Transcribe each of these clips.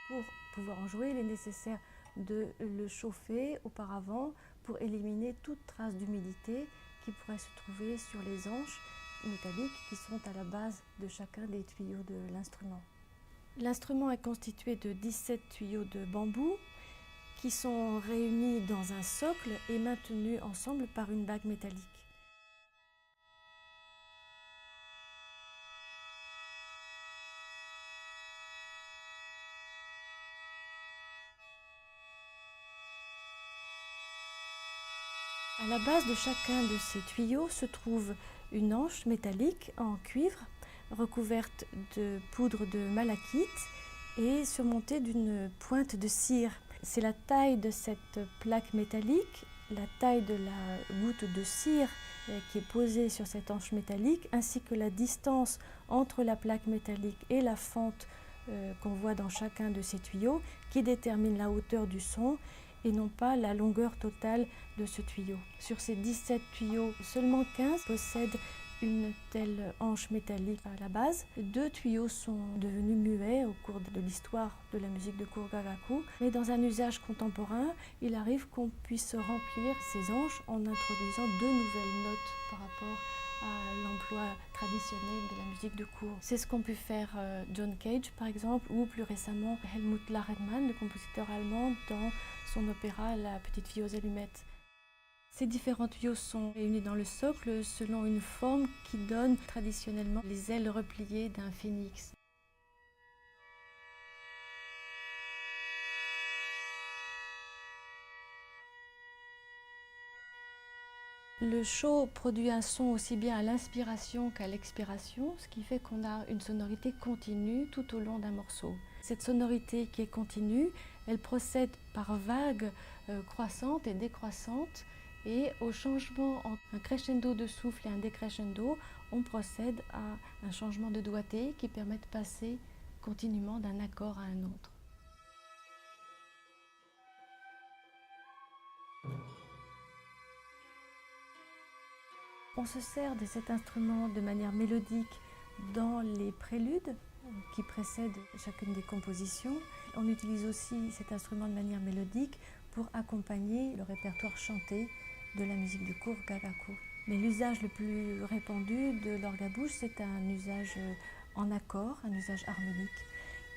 Pour pouvoir en jouer, il est nécessaire de le chauffer auparavant pour éliminer toute trace d'humidité qui pourrait se trouver sur les anches métalliques qui sont à la base de chacun des tuyaux de l'instrument. L'instrument est constitué de 17 tuyaux de bambou qui sont réunis dans un socle et maintenus ensemble par une bague métallique. À la base de chacun de ces tuyaux se trouve une anche métallique en cuivre recouverte de poudre de malachite et surmontée d'une pointe de cire. C'est la taille de cette plaque métallique, la taille de la goutte de cire qui est posée sur cette anche métallique, ainsi que la distance entre la plaque métallique et la fente qu'on voit dans chacun de ces tuyaux qui détermine la hauteur du son et non pas la longueur totale de ce tuyau. Sur ces 17 tuyaux, seulement 15 possèdent une telle hanche métallique à la base. 2 tuyaux sont devenus muets au cours de l'histoire de la musique de Kurgagaku, mais dans un usage contemporain, il arrive qu'on puisse remplir ces hanches en introduisant 2 nouvelles notes par rapport à l'emploi traditionnel de la musique de cour. C'est ce qu'ont pu faire John Cage par exemple, ou plus récemment Helmut Lachenmann, le compositeur allemand, dans son opéra La petite fille aux allumettes. Ces différents tuyaux sont réunis dans le socle selon une forme qui donne traditionnellement les ailes repliées d'un phénix. Le chaud produit un son aussi bien à l'inspiration qu'à l'expiration, ce qui fait qu'on a une sonorité continue tout au long d'un morceau. Cette sonorité qui est continue, elle procède par vagues croissantes et décroissantes, et au changement entre un crescendo de souffle et un décrescendo, on procède à un changement de doigté qui permet de passer continuellement d'un accord à un autre. On se sert de cet instrument de manière mélodique dans les préludes qui précèdent chacune des compositions. On utilise aussi cet instrument de manière mélodique pour accompagner le répertoire chanté de la musique de Kurgagaku. Mais l'usage le plus répandu de l'orgue à bouche, c'est un usage en accord, un usage harmonique.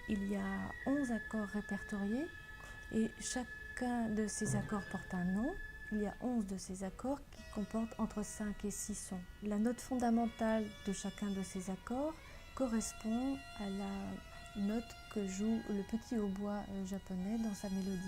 Il y a 11 accords répertoriés et chacun de ces accords porte un nom. Il y a 11 de ces accords qui comportent entre 5 et 6 sons. La note fondamentale de chacun de ces accords correspond à la note que joue le petit hautbois japonais dans sa mélodie.